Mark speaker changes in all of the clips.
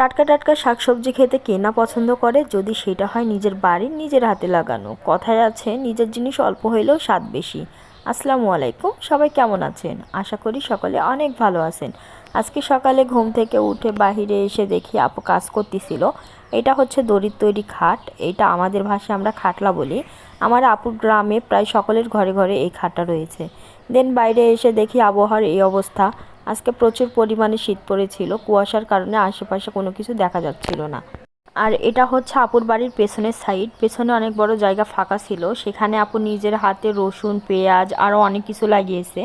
Speaker 1: টাটকা টাটকা শাকসবজি খেতে কে না পছন্দ করে, যদি সেটা হয় নিজের বাড়ির নিজের হাতে লাগানো। কথায় আছে নিজের জিনিস অল্প হইলেও স্বাদ বেশি। আসসালামু আলাইকুম, সবাই কেমন আছেন? আশা করি সকলে অনেক ভালো আছেন। আজকে সকালে ঘুম থেকে উঠে বাহিরে এসে দেখি আপু কাজ করতেছিল। এটা হচ্ছে দড়ির তৈরি খাট, এটা আমাদের ভাষায় আমরা খাটলা বলি। আমার আপুর গ্রামে প্রায় সকলের ঘরে ঘরে এই খাটটা রয়েছে। দেন বাইরে এসে দেখি আবহাওয়ার এই অবস্থা। আজকে প্রচুর পরিমাণে শীত পড়েছিল, কুয়াশার কারণে আশেপাশে কোনো কিছু দেখা যাচ্ছিল না। আর এটা হচ্ছে আপুর বাড়ির পেছনের সাইড, পেছনে অনেক বড় জায়গা ফাঁকা ছিল, সেখানে আপু নিজের হাতে রসুন পেঁয়াজ আরও অনেক কিছু লাগিয়েছে।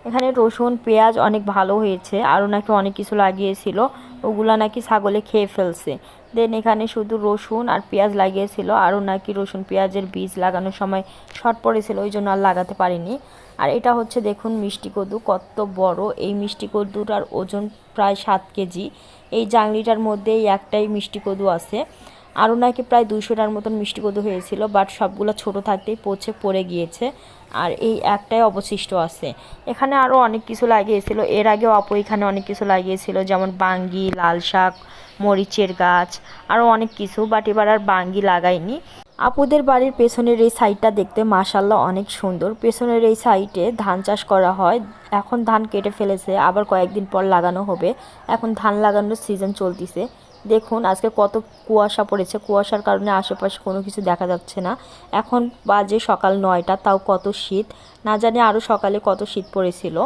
Speaker 1: এখানে রসুন পেঁয়াজ অনেক ভালো হয়েছে, আরও নাকি অনেক কিছু লাগিয়েছিল, ওগুলা নাকি ছাগলে খেয়ে ফেলছে। দেন এখানে শুধু রসুন আর পেঁয়াজ লাগিয়েছিল, আরও নাকি রসুন পেঁয়াজের বীজ লাগানোর সময় শর্ট পড়েছিল, ওই জন্য আর লাগাতে পারিনি। আর এটা হচ্ছে দেখুন মিষ্টি কদু কত বড়, এই মিষ্টি কদুটার ওজন প্রায় 7 কেজি। এই জাংলিটার মধ্যেই একটাই মিষ্টি কদু আছে, আরও নাকি প্রায় 200টার মতন মিষ্টি কদু হয়েছিল, বাট সবগুলো ছোট থাকতেই পচে পড়ে গিয়েছে, আর এই একটাই অবশিষ্ট আছে। এখানে আরও অনেক কিছু লাগিয়েছিল, এর আগেও আপু এখানে অনেক কিছু লাগিয়েছিল, যেমন বাঙ্গি, লাল শাক, মরিচের গাছ, আরও অনেক কিছু, বাট এবার আর বাঙ্গি লাগাইনি। আপুদের বাড়ির পেছনের এই সাইডটা দেখতে মাশাল্লাহ অনেক সুন্দর। পেছনের এই সাইডে ধান চাষ করা হয়, এখন ধান কেটে ফেলেছে, আবার কয়েকদিন পর লাগানো হবে। এখন ধান লাগানোর সিজন চলতেছে। দেখুন আজকে কত কুয়াশা পড়েছে, কুয়াশার কারণে আশেপাশে কোনো কিছু দেখা যাচ্ছে না। এখন বাজে সকাল 9টা, তাও কত শীত, না জানি আরও সকালে কত শীত পড়েছিল।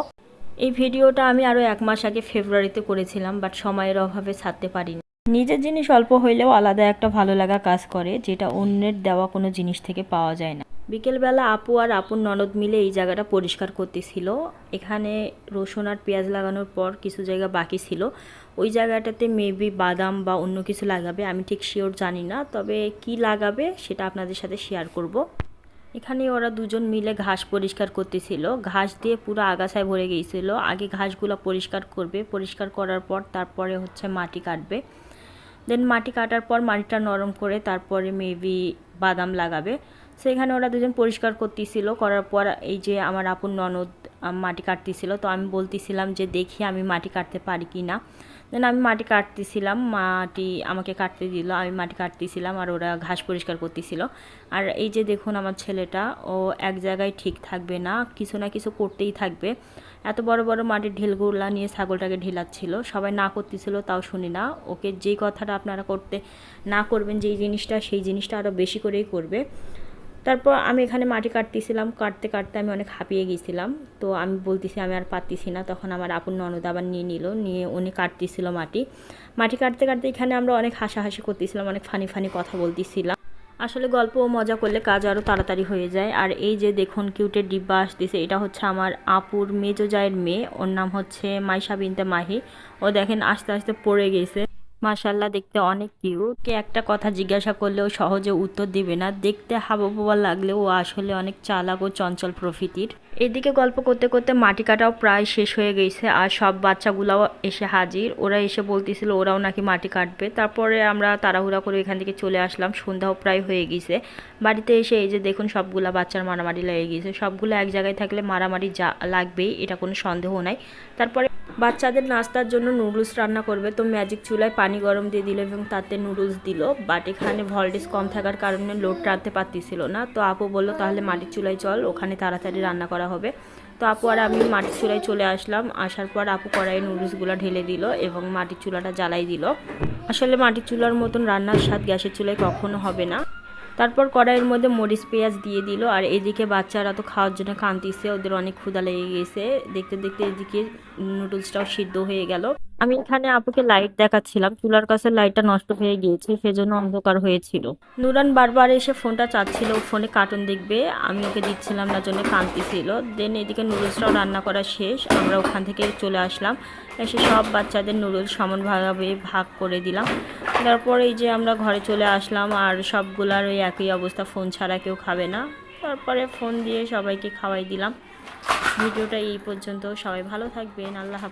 Speaker 1: এই ভিডিওটা আমি আরও 1 মাস আগে ফেব্রুয়ারিতে করেছিলাম, বাট সময়ের অভাবে ছাড়তে পারিনি। নিজের জিনিস অল্প হইলেও আলাদা একটা ভালো লাগা কাজ করে, যেটা অন্যের দেওয়া কোনো জিনিস থেকে পাওয়া যায় না। বিকেলবেলা আপু আর আপুর ননদ মিলে এই জায়গাটা পরিষ্কার করতেছিল। এখানে রসুন আর পেঁয়াজ লাগানোর পর কিছু জায়গা বাকি ছিল, ওই জায়গাটাতে মেবি বাদাম বা অন্য কিছু লাগাবে, আমি ঠিক শিওর জানি না, তবে কি লাগাবে সেটা আপনাদের সাথে শেয়ার করব। এখানে ওরা দুজন মিলে ঘাস পরিষ্কার করতেছিল, ঘাস দিয়ে পুরো আগাছায় ভরে গিয়েছিল। আগে ঘাসগুলো পরিষ্কার করবে, পরিষ্কার করার পর তারপরে হচ্ছে মাটি কাটবে। দেন মাটি কাটার পর মাটিটা নরম করে তারপরে মেবি বাদাম লাগাবে। সেখানে ওরা দুজন পরিষ্কার করতেছিল, করার পর এই যে আমার আপন ননদ মাটি কাটতেছিল, তো আমি বলতেছিলাম যে দেখি আমি মাটি কাটতে পারি কি না। দেন আমি মাটি কাটতেছিলাম, মাটি আমাকে কাটতে দিল, আমি মাটি কাটতেছিলাম আর ওরা ঘাস পরিষ্কার করতেছিল। আর এই যে দেখুন আমার ছেলেটা, ও এক জায়গায় ঠিক থাকবে না, কিছু না কিছু করতেই থাকবে। এত বড় বড় মাটির ঢিলগুলা নিয়ে ছাগলটাকে ঢিলাচ্ছিল, সবাই না করতেছিল তাও শুনি না। ওকে যেই কথাটা আপনারা করতে না করবেন, যেই জিনিসটা, সেই জিনিসটা আরও বেশি করেই করবে। তারপর আমি এখানে মাটি কাটতেছিলাম, কাটতে কাটতে আমি অনেক হাঁপিয়ে গেছিলাম, তো আমি বলতেছি আমি আর পারতেছি না। তখন আমার আপন ননদ আবার নিয়ে নিল, নিয়ে উনি কাটতেছিল মাটি। মাটি কাটতে কাটতে এখানে আমরা অনেক হাসাহাসি করতেছিলাম, অনেক ফানি ফানি কথা বলতেছিলাম। আসলে গল্প ও মজা করলে কাজ আরও তাড়াতাড়ি হয়ে যায়। আর এই যে দেখুন কিউটের ডিব্বা আসতেছে, এটা হচ্ছে আমার আপুর মেজো জায়ের মেয়ে, ওর নাম হচ্ছে মাইশা বিনতে মাহি। ও দেখেন আস্তে আস্তে পড়ে গেছে, মাশাল্লাহ দেখতে অনেক কিউট। কে একটা কথা জিজ্ঞাসা করলেও সহজে উত্তর দিবে না, দেখতে হাবাবোবা লাগলেও ও আসলে অনেক চালাক ও চঞ্চল প্রকৃতির। এদিকে গল্প করতে করতে মাটি কাটাও প্রায় শেষ হয়ে গেছে, আর সব বাচ্চাগুলাও এসে হাজির। ওরা এসে বলতেছিল ওরাও নাকি মাটি কাটবে। তারপরে আমরা তাড়াহুড়া করে এখান থেকে চলে আসলাম, সন্ধ্যাও প্রায় হয়ে গেছে। বাড়িতে এসে এই যে দেখুন সবগুলা বাচ্চার মারামারি লেগে গেছে। সবগুলো এক জায়গায় থাকলে মারামারি যা লাগবেই, এটা কোনো সন্দেহ নাই। তারপরে বাচ্চাদের নাস্তার জন্য নুডলস রান্না করবে, তো ম্যাজিক চুলায় পানি গরম দিয়ে দিল এবং তাতে নুডলস দিল, বাট এখানে ভোল্টেজ কম থাকার কারণে লোড টানতে পারতেছিল না। তো আপু বললো তাহলে মাটির চুলায় চল, ওখানে তাড়াতাড়ি রান্না করা হবে। তো আপু আর আমি মাটির চুলায় চলে আসলাম। আসার পর আপু কড়াইয়ে নুডলসগুলো ঢেলে দিল এবং মাটির চুলাটা জ্বালাই দিল। আসলে মাটির চুলার মতন রান্নার স্বাদ গ্যাসের চুলায় কখনো হবে না। তারপর কড়াইয়ের মধ্যে মরিচ পেঁয়াজ দিয়ে দিল। আর এদিকে বাচ্চারা তো খাওয়ার জন্য কাঁদতেছে, ওদের অনেক ক্ষুধা লেগে গেছে। দেখতে দেখতে এদিকে নুডলসটাও সিদ্ধ হয়ে গেল। আমি এখানে আপুকে লাইট দেখাচ্ছিলাম, চুলার কাছে লাইটটা নষ্ট হয়ে গিয়েছে, সেজন্য অন্ধকার হয়েছিল। নুরান বারবার এসে ফোনটা চাচ্ছিল, ফোনে কার্টুন দেখবে, আমি ওকে দিচ্ছিলাম না, জন্য কাঁদতেছিল। দেন এদিকে নুডলসটাও রান্না করা শেষ, আমরা ওখান থেকে চলে আসলাম। এসে সব বাচ্চাদের নুডলস সমানভাবে ভাগ করে দিলাম। তারপরে এই যে আমরা ঘরে চলে আসলাম, আর সবগুলার ওই একই অবস্থা, ফোন ছাড়া কেউ খাবে না। তারপরে ফোন দিয়ে সবাইকে খাওয়াই দিলাম। ভিডিওটা এই পর্যন্ত, সবাই ভালো থাকবেন, আল্লাহ হাফেজ।